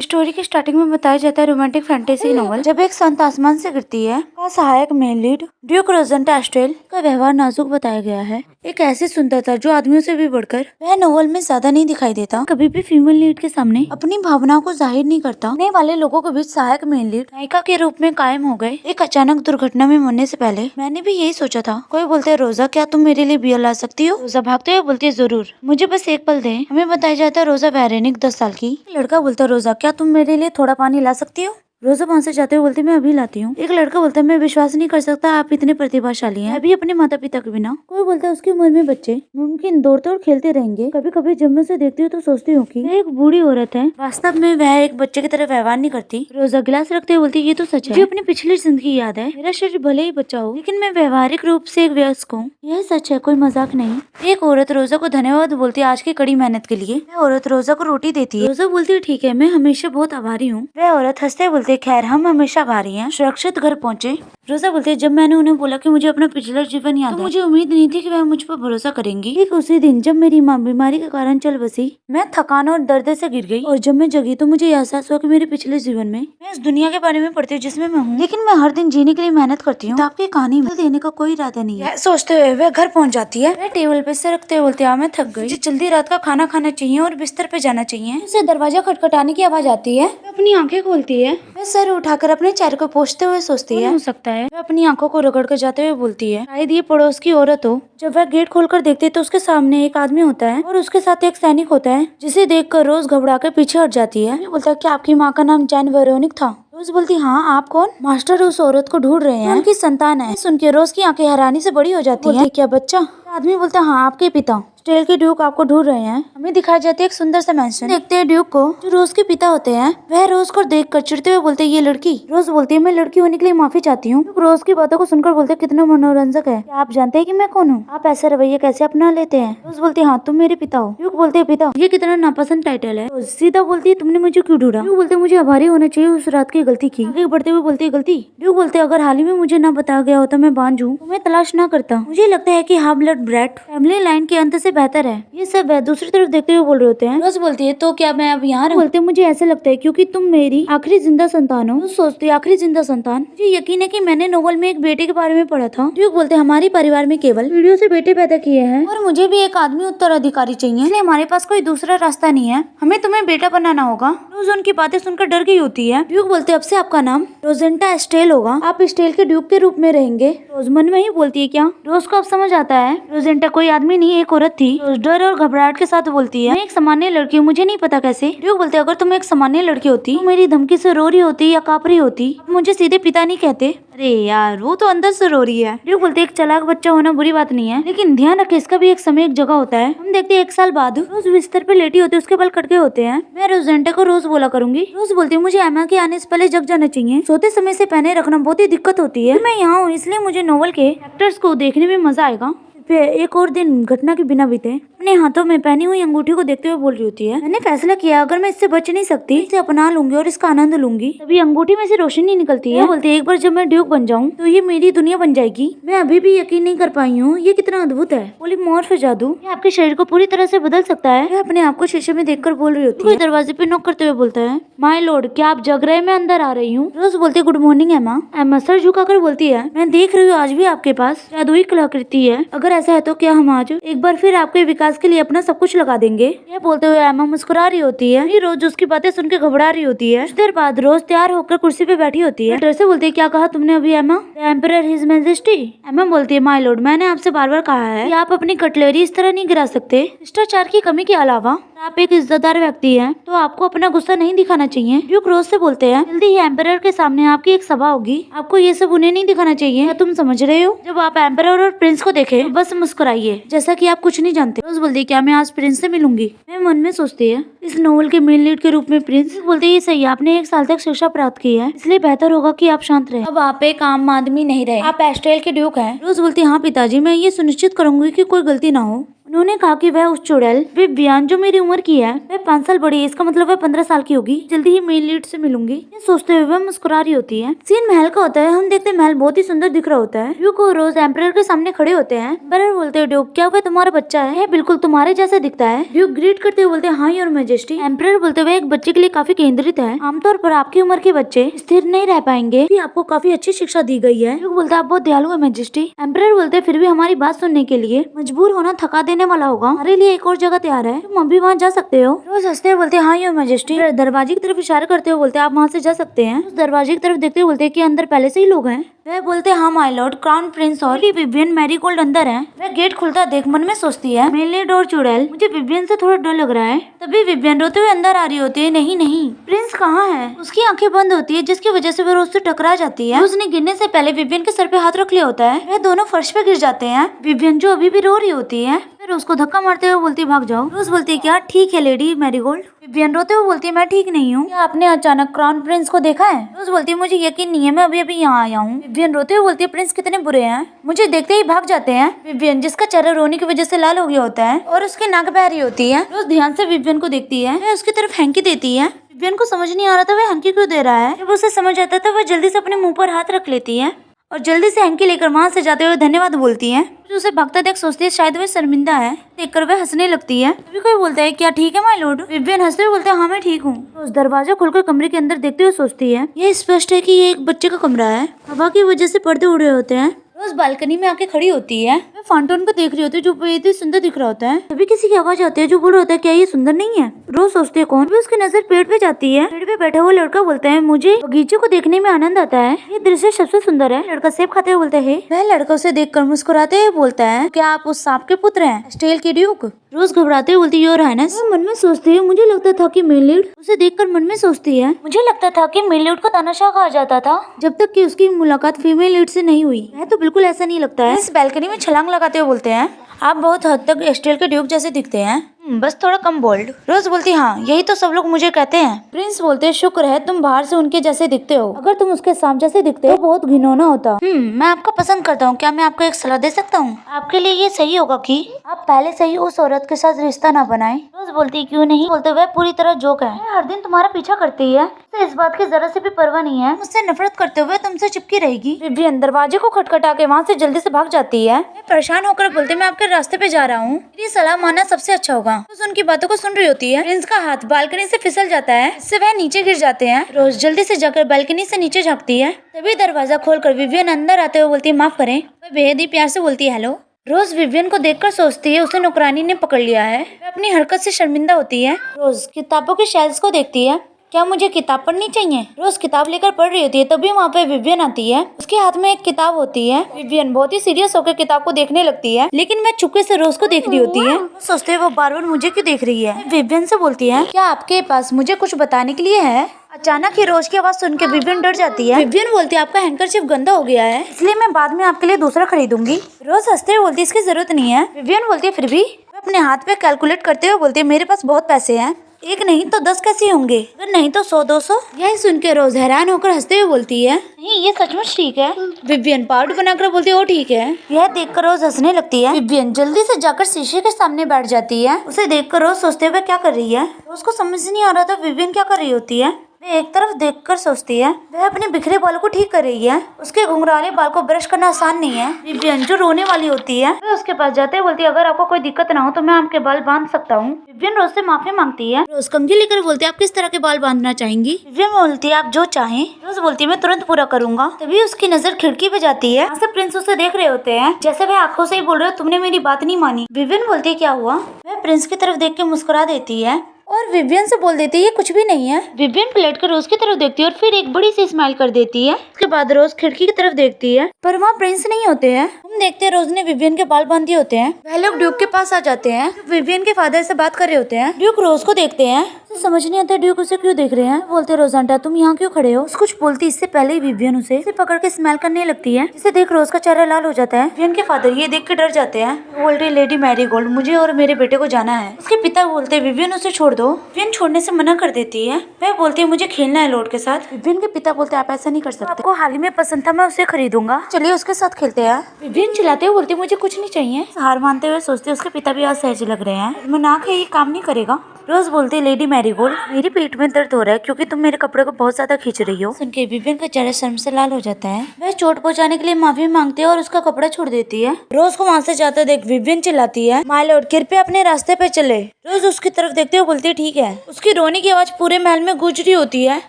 Story के starting में बताया जाता है रोमांटिक फैंटेसी नॉवल जब एक संत आसमान से गिरती है का सहायक मेन लीड ड्यूक रोजेंटा एस्ट्रेल का व्यवहार नाजुक बताया गया है। एक ऐसी सुंदरता जो आदमियों से भी बढ़कर वह नॉवल में ज्यादा नहीं दिखाई देता, कभी भी फीमेल लीड के सामने अपनी भावनाओं को जाहिर नहीं करता। आने वाले लोगों के बीच सहायक मेन लीड नायिका के रूप में कायम हो गए। एक अचानक दुर्घटना में मरने से पहले मैंने भी यही सोचा था। कोई बोलते है रोजा क्या तुम मेरे लिए बियर ला सकती हो? रोजा भागते हुए बोलती है जरूर, मुझे बस एक पल दे। हमें बताया जाता है रोजा वैरेनिक 10 साल की। लड़का बोलता है रोजा क्या तुम मेरे लिए थोड़ा पानी ला सकती हो? रोजा वहाँ से जाते हुए बोलती मैं अभी लाती हूँ। एक लड़का बोलता है मैं विश्वास नहीं कर सकता आप इतने प्रतिभाशाली हैं, अभी अपने माता पिता के बिना। कोई बोलता है उसकी उम्र में बच्चे मुमकिन दौड़ते और खेलते रहेंगे। कभी कभी जब मैं उसे देखती हूँ तो सोचती हूँ कि वह एक बूढ़ी औरत है, वास्तव में वह एक बच्चे की तरह व्यवहार नहीं करती। रोजा गिलास रखते हुए बोलती ये तो सच है, मुझे अपनी पिछली जिंदगी याद है। मेरा शरीर भले ही बच्चा हो लेकिन मैं व्यवहारिक रूप से एक वयस्क हूँ, यह सच है, कोई मजाक नहीं। एक औरत रोजा को धन्यवाद बोलती है आज की कड़ी मेहनत के लिए। वह औरत रोजा को रोटी देती है। रोजा बोलती है ठीक है, मैं हमेशा बहुत आभारी हूँ। वह औरत हंसते बोलती खैर हम हमेशा आभारी हैं। सुरक्षित घर पहुँचे। रोजा बोलती है जब मैंने उन्हें बोला कि मुझे अपना पिछला जीवन याद है तो मुझे उम्मीद नहीं थी कि वह मुझ पर भरोसा करेंगी। ठीक उसी दिन जब मेरी माँ बीमारी के कारण चल बसी, मैं थकान और दर्द से गिर गई और जब मैं जगी तो मुझे एहसास हुआ कि मेरे पिछले जीवन में मैं इस दुनिया के बारे में पढ़ती हूँ जिसमें मैं हूँ, लेकिन मैं हर दिन जीने के लिए मेहनत करती हूँ। आपकी कहानी में देने का कोई इरादा नहीं है। सोचते हुए वह घर पहुँच जाती है। वह टेबल पे सर रखते हुए बोलती है मैं थक गई, मुझे जल्दी रात का खाना खाना चाहिए और बिस्तर पे जाना चाहिए। उसे दरवाजा खटखटाने की आवाज आती है। अपनी आंखें खोलती है। वह सर उठाकर अपने चेहरे को पोंछते हुए सोचती है हो सकता है। वह अपनी आंखों को रगड़ कर जाते हुए बोलती है शायद ये पड़ोस की औरत हो। जब वह गेट खोलकर देखती है तो उसके सामने एक आदमी होता है और उसके साथ एक सैनिक होता है जिसे देखकर रोज घबरा कर पीछे हट जाती है। बोलता है क्या आपकी माँ का नाम जैन वेरोनिक था? रोज बोलती हाँ आप कौन? मास्टर उस औरत को ढूंढ रहे हैं, उनकी संतान है। सुन के रोज की आंखें हैरानी से बड़ी हो जाती हैं। क्या बच्चा? आदमी बोलता हाँ आपके पिता स्टेल के ड्यूक आपको ढूंढ रहे हैं। हमें दिखाई जाती है एक सुंदर सा मैंशन। देखते हैं ड्यूक को जो रोज के पिता होते हैं। वह रोज को देख कर चिढ़ते हुए बोलते ये लड़की। रोज बोलती है मैं लड़की होने के लिए माफी चाहती हूँ। रोज की बातों को सुनकर बोलते कितना मनोरंजक है, क्या आप जानते हैं कि मैं कौन हूँ? आप ऐसा रवैया कैसे अपना लेते हैं? रोज बोलती है हाँ तुम मेरे पिता हो। ड्यूक बोलते हैं पिता, ये कितना नापसंद टाइटल है। रोज सीधा बोलती है तुमने मुझे क्यों ढूंढा? ड्यूक बोलते मुझे आभारी होना चाहिए उस रात की गलती की। आगे बढ़ते हुए बोलती है गलती? ड्यूक बोलते अगर हाल ही में मुझे न बताया गया होता मैं बांझ हूँ तो मैं तलाश न करता। मुझे लगता है कि half blood bread family line के अंत से बेहतर है। ये सब वह दूसरी तरफ देखते हुए बोल रहे होते हैं। रोज बोलती है तो क्या मैं अब यहाँ रहूं? बोलते मुझे ऐसा लगता है क्योंकि तुम मेरी आखिरी जिंदा संतान हो। सोचती आखिरी जिंदा संतान, मुझे यकीन है कि मैंने नोवेल में एक बेटे के बारे में पढ़ा था। ड्यूक बोलते हमारे परिवार में केवल वीडियो से बेटे पैदा किए हैं और मुझे भी एक आदमी उत्तराधिकारी चाहिए, इसलिए हमारे पास कोई दूसरा रास्ता नहीं है, हमें तुम्हें बेटा बनाना होगा। रोज उनकी बातें सुनकर डर गई होती है। ड्यूक बोलते अब से आपका नाम रोजेंटा एस्ट्रेल होगा, आप स्टेल के ड्यूक के रूप में रहेंगे। रोज मन में ही बोलती है क्या? रोज को अब समझ आता है रोजेंटा कोई आदमी नहीं एक औरत थी। रोज डर और घबराहट के साथ बोलती है मैं एक सामान्य लड़की हूँ, मुझे नहीं पता कैसे। ड्यूक बोलते अगर तुम एक सामान्य लड़की होती तो मेरी धमकी से रो रही होती या काँप रही होती, मुझे सीधे पिता नहीं कहते। अरे यार वो तो अंदर से रो रही है। ड्यूक बोलते एक चालाक बच्चा होना बुरी बात नहीं है, लेकिन ध्यान रखे इसका भी एक समय एक जगह होता है। हम देखते हैं 1 साल बाद रोज बिस्तर पे लेटी होती है, उसके बाल कटके होते हैं। मैं रोजेंटा को रोज बोला करूंगी। रोज बोलती है मुझे एमा के आने से पहले जग जाना चाहिए, सोते समय से पहने रखना बहुत ही दिक्कत होती है। मैं यहाँ हूँ इसलिए मुझे नोवेल के एक्टर्स को देखने में मजा आएगा। फिर एक और दिन घटना के बिना बीते अपने हाथों में पहनी हुई अंगूठी को देखते हुए बोल रही होती है मैंने फैसला किया अगर मैं इससे बच नहीं सकती इसे अपना लूंगी और इसका आनंद लूंगी। तभी अंगूठी में से रोशनी निकलती है। बोलती है एक बार जब मैं ड्यूक बन जाऊं तो ये मेरी दुनिया बन जाएगी। मैं अभी भी यकीन नहीं कर पाई हूँ ये कितना अद्भुत है। पॉलीमॉर्फ जादू ये आपके शरीर को पूरी तरह से बदल सकता है। वह अपने आप को शीशे में देखकर बोल रही होती है। दरवाजे पे नॉक करते हुए बोलता है माय लॉर्ड क्या आप जग रहे? मैं अंदर आ रही हूँ। रोज बोलती है गुड मॉर्निंग एमा। एमा सर झुकाकर बोलती है मैं देख रही हूँ आज भी आपके पास जादुई कलाकृति है, अगर ऐसा है तो क्या हम आज एक बार फिर आपके विकास के लिए अपना सब कुछ लगा देंगे। ये बोलते हुए एमा मुस्कुरा रही होती है। रोज उसकी बातें सुन के घबरा रही होती है। कुछ देर बाद रोज तैयार होकर कुर्सी पे बैठी होती है। डर से बोलती है क्या कहा तुमने अभी एमा? Emperor his majesty. एमा बोलती है माय लॉर्ड मैंने आपसे बार बार कहा है कि आप अपनी कटलरी इस तरह नहीं गिरा सकते। शिष्टाचार की कमी के अलावा आप एक इज्जतदार व्यक्ति हैं तो आपको अपना गुस्सा नहीं दिखाना चाहिए। ड्यूक रोज से बोलते हैं जल्दी ही एम्परर के सामने आपकी एक सभा होगी, आपको ये सब उन्हें नहीं दिखाना चाहिए। क्या तुम समझ रहे हो? जब आप एम्परर और प्रिंस को देखे तो बस मुस्कुराइए जैसा कि आप कुछ नहीं जानते। रोज बोलती है क्या मैं आज प्रिंस से मिलूंगी? मैं मन में सोचती है इस नोवेल के मेन लीड के रूप में प्रिंस। बोलते ये सही आपने 1 साल तक शिक्षा प्राप्त की है इसलिए बेहतर होगा कि आप शांत रहे। अब आप एक आम आदमी नहीं रहे, आप एस्ट्रेल के ड्यूक हैं। रोज बोलती है हाँ पिताजी मैं ये सुनिश्चित करूंगी कि कोई गलती ना हो। उन्होंने कहा कि वह उस चुड़ैल विवियन जो मेरी उम्र की है वह 5 साल बड़ी है, इसका मतलब वह 15 साल की होगी, जल्दी ही मेन लीड से मिलूंगी। ये सोचते हुए वह मुस्कुरा रही होती है। सीन महल का होता है। हम देखते हैं महल बहुत ही सुंदर दिख रहा होता है। ड्यूक और रोज एम्परर के सामने खड़े होते हैं। एम्परर बोलते हैं ड्यूक क्या वह तुम्हारा बच्चा है? बिल्कुल तुम्हारे जैसा दिखता है। ड्यूक ग्रीट करते हुए बोलते हैं हाँ योर मैजेस्टी। एम्परर बोलते हुए एक बच्चे के लिए काफी केंद्रित है, आमतौर पर आपकी उम्र के बच्चे स्थिर नहीं रह पाएंगे, आपको काफी अच्छी शिक्षा दी गई है। ड्यूक बोलता है आप बहुत दयालु है मैजेस्टी। एम्परर बोलते हैं फिर भी हमारी बात सुनने के लिए मजबूर होना थका देने वाला होगा, हमारे लिए एक और जगह तैयार है, तुम अभी वहाँ जा सकते हो। रोज हंसते हुए बोलते हैं हाँ योर मैजेस्टी। दरवाजे की तरफ इशारा करते हुए बोलते हैं आप वहाँ से जा सकते हैं। उस दरवाजे की तरफ देखते हुए बोलते हैं कि अंदर पहले से ही लोग हैं। वह बोलते हैं हाँ माय लॉर्ड, क्राउन प्रिंस और विवियन मैरीगोल्ड अंदर है। वह गेट खुलता देख मन में सोचती है मेनलीड और चुड़ैल मुझे विवियन से थोड़ा डर लग रहा है। तभी विवियन रोते हुए अंदर आ रही होती है। नहीं नहीं प्रिंस कहाँ है? उसकी आंखें बंद होती है जिसकी वजह से वह रोज से टकरा जाती है। उसने गिरने से पहले विवियन के सर पे हाथ रख लिया होता है। वह दोनों फर्श पे गिर जाते हैं। विवियन जो अभी भी रो रही होती है फिर उसको धक्का मारते हुए बोलती भाग जाओ। रोज बोलती है क्या ठीक है लेडी मैरीगोल्ड? विवियन रोते हुए बोलती है मैं ठीक नहीं हूँ, क्या आपने अचानक क्राउन प्रिंस को देखा है? रोज बोलती है मुझे यकीन नहीं है, मैं अभी अभी यहाँ आया हूँ। विवियन रोते हुए बोलती है प्रिंस कितने बुरे हैं, मुझे देखते ही भाग जाते हैं। विवियन जिसका चेहरा रोने की वजह से लाल हो गया होता है और उसकी नाक बह रही होती है। रोज ध्यान से विवियन को देखती है, वह उसकी तरफ हैंकी देती है। विवियन को समझ नहीं आ रहा था वह हैंकी क्यों दे रहा है। जब उसे समझ आता था वह जल्दी से अपने मुंह पर हाथ रख लेती है और जल्दी से हैंकी लेकर वहाँ से जाते हुए धन्यवाद बोलती है। फिर उसे भागता देख सोचती है शायद वह शर्मिंदा है, देखकर वह हंसने लगती है। तभी कोई बोलता है क्या ठीक है माय लॉर्ड? विवियन हंसते हुए बोलते हैं हाँ मैं ठीक हूँ। तो उस दरवाजा खोलकर कमरे के अंदर देखते हुए सोचती है यह स्पष्ट है कि ये एक बच्चे का कमरा है, हवा की वजह से पर्दे उड़ रहे होते हैं। रोज बालकनी में आके खड़ी होती है, वह फाउंटेन को देख रही होती है जो बेहद ही सुंदर दिख रहा होता है। तभी किसी की आवाज आती है जो बोल रहा होता है क्या ये सुंदर नहीं है? रोज सोचती है कौन? भी उसकी नजर पेड़ पे जाती है। पेड़ पे बैठा हुआ लड़का बोलता है मुझे बगीचे को देखने में आनंद आता है, ये दृश्य सबसे सुंदर है। लड़का सेब खाते हुए बोलता है। वह लड़का उसे देखकर मुस्कुराते हुए बोलता है क्या आप उस सांप के पुत्र हैं, स्टेल की ड्यूक? रोज घबराते हुए बोलती है योर हाइनेस। मन में सोचती है मुझे लगता था कि मेनलीड, उसे देखकर मन में सोचती है मुझे लगता था कि मेनलीड को तानाशाह कहा जाता था जब तक कि उसकी मुलाकात फीमेल लीड से नहीं हुई। है तो बिल्कुल ऐसा नहीं लगता है। इस बैल्कनी में छलांग लगाते हुए बोलते हैं आप बहुत हद तक स्टेल के ड्यूक जैसे दिखते हैं, बस थोड़ा कम बोल्ड। रोज बोलती हाँ यही तो सब लोग मुझे कहते हैं। प्रिंस बोलते शुक्र है तुम बाहर से उनके जैसे दिखते हो, अगर तुम उसके सांप जैसे दिखते हो बहुत घिनौना होता। मैं आपको पसंद करता हूँ, क्या मैं आपको एक सलाह दे सकता हूँ? आपके लिए ये सही होगा कि आप पहले से ही उस औरत के साथ रिश्ता ना बनाएं। रोज बोलती क्यों नहीं? बोलते वह पूरी तरह जोक है, हर दिन तुम्हारा पीछा करती है, इस बात की जरा से भी परवाह नहीं है, मुझसे नफरत करते हुए तुमसे चिपकी रहेगी। विवियन दरवाजे को खटखटा के वहाँ से जल्दी से भाग जाती है। परेशान होकर बोलते मैं आपके रास्ते पे जा रहा हूँ, मेरी सलाह मानना सबसे अच्छा होगा। रोज उनकी बातों को सुन रही होती है। प्रिंस का हाथ बालकनी से फिसल जाता है, इससे वह नीचे गिर जाते हैं। रोज जल्दी से जाकर बालकनी से नीचे झांकती है। तभी दरवाजा खोलकर विवियन अंदर आते हुए बोलती है माफ करें। वह बेहद ही प्यार से बोलती है हेलो। रोज विवियन को देखकर सोचती है उसे नौकरानी ने पकड़ लिया है। वह अपनी हरकत से शर्मिंदा होती है। रोज किताबों के शेल्फ्स को देखती है, क्या मुझे किताब पढ़नी चाहिए? रोज किताब लेकर पढ़ रही होती है, तभी वहाँ पे विवियन आती है। उसके हाथ में एक किताब होती है। विवियन बहुत ही सीरियस होकर किताब को देखने लगती है, लेकिन वह चुपके से रोज को देख रही होती है। सोचते हैं वो बार बार मुझे क्यों देख रही है। विवियन से बोलती है क्या आपके पास मुझे कुछ बताने के लिए है? अचानक ही रोज की आवाज सुन के विवियन डर जाती है। विवियन बोलती है आपका हैंकरचीफ गंदा हो गया है, इसलिए मैं बाद में आपके लिए दूसरा खरीदूंगी। रोज हंसते हुए बोलती है इसकी जरूरत नहीं है। विवियन बोलती है फिर भी। अपने हाथ पे कैलकुलेट करते हुए बोलती है मेरे पास बहुत पैसे हैं, एक नहीं तो 10 कैसे होंगे, अगर नहीं तो 100-200। यही सुन के रोज हैरान होकर हंसते हुए बोलती है नहीं ये सचमुच ठीक है। विवियन पाउड बनाकर बोलती है ओ ठीक है। यह देखकर रोज हंसने लगती है। विवियन जल्दी से जाकर शीशे के सामने बैठ जाती है। उसे देखकर रोज सोचते हुए क्या कर रही है। रोज को समझ नहीं आ रहा था विवियन क्या कर रही होती है। वह एक तरफ देखकर सोचती है वह अपने बिखरे बालों को ठीक कर रही है। उसके घुंघराले बाल को ब्रश करना आसान नहीं है। विवियन जो रोने वाली होती है वह उसके पास जाते बोलती है अगर आपको कोई दिक्कत ना हो तो मैं आपके बाल बांध सकता हूँ। विवियन रोज से माफी मांगती है। रोज कंघी लेकर बोलती है आप किस तरह के बाल बांधना चाहेंगी? विवियन बोलती है आप जो चाहें। रोज बोलती है मैं तुरंत पूरा करूंगा। तभी उसकी नजर खिड़की पे जाती है, वहाँ से प्रिंस उसे देख रहे होते हैं, जैसे वह आंखों से ही बोल रहे हो तुमने मेरी बात नहीं मानी। विवियन बोलती है क्या हुआ? वह प्रिंस की तरफ देख के मुस्कुरा देती है और विवियन से बोल देती है ये कुछ भी नहीं है। विवियन पलट कर रोज की तरफ देखती है और फिर एक बड़ी सी स्माइल कर देती है। उसके बाद रोज खिड़की की तरफ देखती है पर वहाँ प्रिंस नहीं होते हैं। हम देखते हैं रोज ने विवियन के बाल बांध दिए होते हैं। वह लोग ड्यूक के पास आ जाते हैं। विवियन के फादर से बात कर रहे होते हैं। ड्यूक रोज को देखते हैं, समझ नहीं आता ड्यूक उसे क्यों देख रहे हैं। बोलते रोजांटा तुम यहाँ क्यों खड़े हो। कुछ बोलती इससे पहले ही विवियन उसे पकड़ के स्मेल करने लगती है, जिसे देख रोज का चेहरा लाल हो जाता है। विवियन के फादर ये देख के डर जाते हैं। बोलते लेडी मैरीगोल्ड मुझे और मेरे बेटे को जाना है। उसके पिता बोलते विवियन उसे छोड़ दो। विवियन छोड़ने से मना कर देती है। वह बोलती है मुझे खेलना है लॉर्ड के साथ। विवियन के पिता बोलते आप ऐसा नहीं कर सकते, आपको हाल ही में पसंद था मैं उसे खरीदूंगा, चलिए उसके साथ खेलते हैं। विवियन चिल्लाते हुए बोलती मुझे कुछ नहीं चाहिए। हार मानते हुए सोचते उसके पिता भी असहज लग रहे हैं। मनाक है ये काम नहीं करेगा। रोज बोलती लेडी मैरीगोल्ड मेरी पेट में दर्द हो रहा है क्योंकि तुम मेरे कपड़े को बहुत ज्यादा खींच रही हो। सुन के विवियन का चेहरा शर्म से लाल हो जाता है। वह चोट पहुंचाने के लिए माफी मांगती है और उसका कपड़ा छोड़ देती है। रोज को वहाँ से जाते देख विवियन चिल्लाती है माय लॉर्ड कृपया अपने रास्ते पे चले। रोज उसकी तरफ देखते हुए बोलती है ठीक है। उसकी रोने की आवाज पूरे महल में गूंज रही होती है।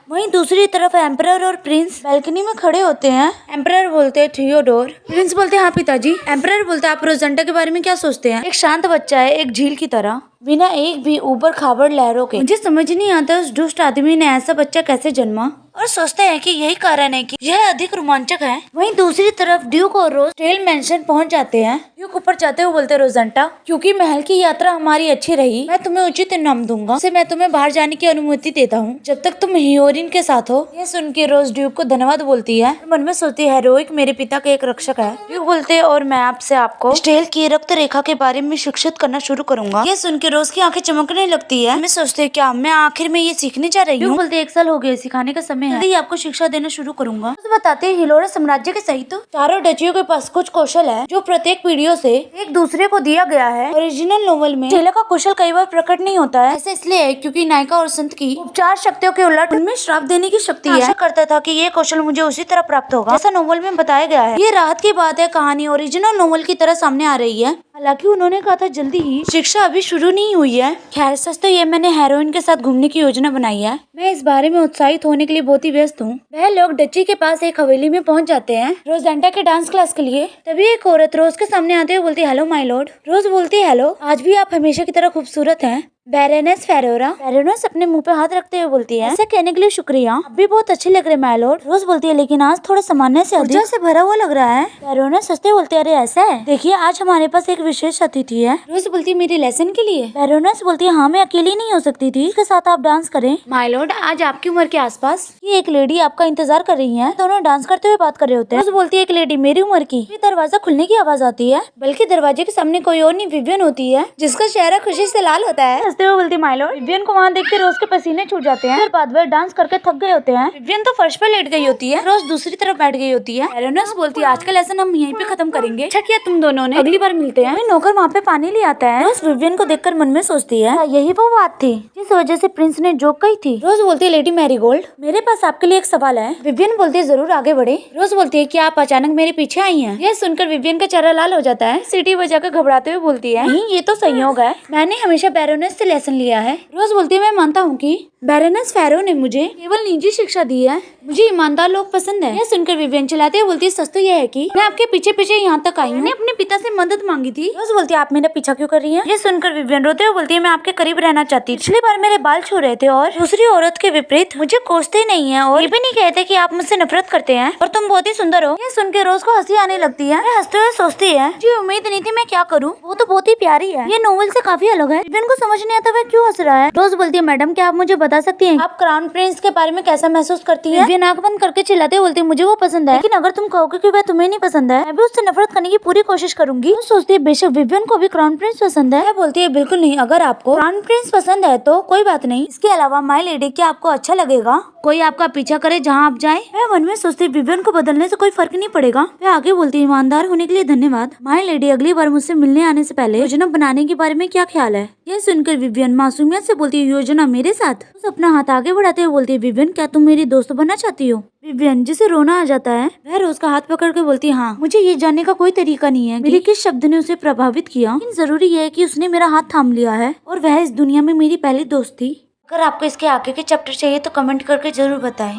वहीं दूसरी तरफ एम्परर और प्रिंस बैल्कनी में खड़े होते हैं। एम्परर बोलते हैं थियोडोर। प्रिंस बोलते हैं हाँ पिताजी। एम्परर बोलते हैं आप रोजेंटा के बारे में क्या सोचते हैं। एक शांत बच्चा है, एक झील की तरह, बिना एक भी ऊबड़ खाबड़ लहरों के। मुझे समझ नहीं आता उस दुष्ट आदमी ने ऐसा बच्चा कैसे जन्मा, और सोचते हैं कि यही कारण है कि यह अधिक रोमांचक है। वहीं दूसरी तरफ ड्यूक और रोज टेल मेंशन पहुंच जाते हैं। ड्यूक ऊपर जाते हुए बोलते रोजेंटा क्योंकि महल की यात्रा हमारी अच्छी रही मैं तुम्हें उचित इनाम दूंगा, इससे मैं तुम्हें बाहर जाने की अनुमति देता हूँ जब तक तुम हियोरिन के साथ हो। यह सुन के रोज ड्यूक को धन्यवाद बोलती है। मन में सोचती है हेरोइक मेरे पिता का एक रक्षक है। ड्यूक बोलते और मैं आपसे आपको स्टेल की रक्त रेखा के बारे में शिक्षित करना शुरू करूंगा। यह सुन के रोज की आंखें चमकने लगती है। मैं सोचते क्या मैं आखिर में ये सीखने जा रही हूँ। बोलते 1 साल हो गए, सिखाने का समय है, आपको शिक्षा देना शुरू करूंगा। तो बताते हैं हिलोरा साम्राज्य के सहित चारों डचियों के पास कुछ कौशल है जो प्रत्येक पीढ़ियों से एक दूसरे को दिया गया है। ओरिजिनल नोवेल में टेला का कौशल कई बार प्रकट नहीं होता है। ऐसा इसलिए है क्योंकि नायिका और संत की उपचार शक्तियों के उलट उनमें श्राप देने की शक्ति है। आशा करता था कि ये कौशल मुझे उसी तरह प्राप्त होगा जैसा नोवेल में बताया गया है। ये राहत की बात है, कहानी ओरिजिनल नोवेल की तरह सामने आ रही है। हालांकि उन्होंने कहा था जल्दी ही, शिक्षा अभी शुरू नहीं हुई है। खैर सच तो ये मैंने हेरोइन के साथ घूमने की योजना बनाई है। मैं इस बारे में उत्साहित होने के लिए बहुत ही व्यस्त हूँ। वह लोग डची के पास एक हवेली में पहुंच जाते हैं रोजेंटा के डांस क्लास के लिए। तभी एक औरत रोज के सामने आते हुए बोलती हेलो माय लॉर्ड। रोज बोलती हेलो, आज भी आप हमेशा की तरह खूबसूरत हैं। बैरोनेस फेरोरा। बैरोनेस अपने मुंह पे हाथ रखते हुए बोलती है ऐसा कहने के लिए शुक्रिया, आप भी बहुत अच्छे लग रहे हैं माय लॉर्ड। रोज बोलती है लेकिन आज थोड़ा सामान्य से ऊर्जा से भरा हुआ लग रहा है। बैरोनेस हंसते बोलते अरे ऐसा है, देखिए आज हमारे पास एक विशेष अतिथि है। रोज बोलती है मेरे लेसन के लिए। बैरोनेस बोलती है हाँ मैं अकेली नहीं हो सकती थी, इसके साथ आप डांस करें। माय लॉर्ड आज आपकी उम्र के आसपास ये एक लेडी आपका इंतजार कर रही है। दोनों डांस करते हुए बात कर रहे होते हैं। रोज बोलती है एक लेडी मेरी उम्र की। दरवाजा खुलने की आवाज आती है, बल्कि दरवाजे के सामने कोई और नहीं विवियन होती है जिसका चेहरा खुशी से लाल होता है। हंसते हुए बोलती माय लॉर्ड। विवियन को वहाँ देख के रोज के पसीने छूट जाते हैं। फिर बाद वह डांस करके थक गए होते हैं। विवियन तो फर्श पे लेट गई होती है, रोज दूसरी तरफ बैठ गई होती है। बैरोनेस बोलती है आज का लेसन हम यहीं पे खत्म करेंगे। अच्छा किया तुम दोनों ने, अगली बार मिलते हैं। नौकर वहाँ पे पानी ले आता है। रोज विवियन को देखकर मन में सोचती है यही वो बात थी जिस वजह से प्रिंस ने जोक कही थी। रोज बोलती है लेडी मैरीगोल्ड मेरे पास आपके लिए एक सवाल है। विवियन बोलती है जरूर आगे बढ़े। रोज बोलती है क्या आप अचानक मेरे पीछे आई हैं? यह सुनकर विवियन का चेहरा लाल हो जाता है। सीटी बजाकर घबराते हुए बोलती है नहीं ये तो संयोग है, मैंने हमेशा बैरोनेस से लेसन लिया है। रोज बोलती है मैं मानता हूँ कि बैरोनेस फेरो ने मुझे केवल निजी शिक्षा दी है, मुझे ईमानदार लोग पसंद है। यह सुनकर विवियन चिल्लाते हुए बोलती है सच तो यह है कि मैं आपके पीछे पीछे यहाँ तक आई हूँ। मैंने अपने पिता से मदद मांगी थी। रोज बोलती है आप मेरा पीछा क्यों कर रही हैं? यह सुनकर विवियन रोते हुए बोलती है मैं आपके करीब रहना चाहती थी। पिछली बार मेरे बाल छू रहे थे और दूसरी औरत के विपरीत मुझे कोसते नहीं है और ये भी नहीं कहते कि आप मुझसे नफरत करते हैं और तुम बहुत ही सुंदर हो। यह सुनकर रोज को हंसी आने लगती है। हंसते हुए सोचती है जी उम्मीद नहीं थी, मैं क्या करूँ, वो तो बहुत ही प्यारी है। ये नोवेल से काफी अलग है। विवियन को समझ नहीं आता वह क्यों हंस रहा है। रोज बोलती है मैडम क्या आप मुझे बता सकती हैं आप क्राउन प्रिंस के बारे में कैसा महसूस करती है? विवियन आंख बंद करके चिल्लाते बोलती है मुझे वो पसंद है, लेकिन अगर तुम कहोगे कि वह तुम्हें नहीं पसंद है मैं भी उससे नफरत करने की पूरी कोशिश करूंगी। तो सोचती है बेशक विवियन को भी क्राउन प्रिंस पसंद है। बोलती है बिल्कुल नहीं, अगर आपको क्राउन प्रिंस पसंद है तो कोई बात नहीं, इसके अलावा माय लेडी क्या आपको अच्छा लगेगा कोई आपका पीछा करे जहाँ आप जाए? वह मन में सोचती विवियन को बदलने से कोई फर्क नहीं पड़ेगा। वह आगे बोलती ईमानदार होने के लिए धन्यवाद। माय लेडी अगली बार मुझसे मिलने आने से पहले योजना बनाने के बारे में क्या ख्याल है? यह सुनकर विवियन मासूमियत से बोलती है योजना मेरे साथ। उसे अपना हाथ आगे बढ़ाते हुए बोलती है विवियन क्या तुम मेरी दोस्त बनना चाहती हो? विवियन जिसे रोना आ जाता है वह रोज का हाथ पकड़ के बोलती है हाँ मुझे ये जानने का कोई तरीका नहीं है मेरे किस शब्द ने उसे प्रभावित किया, लेकिन जरूरी है कि उसने मेरा हाथ थाम लिया है और वह इस दुनिया में मेरी पहली दोस्त थी। अगर आपको इसके आगे के चैप्टर चाहिए तो कमेंट करके जरूर बताएं।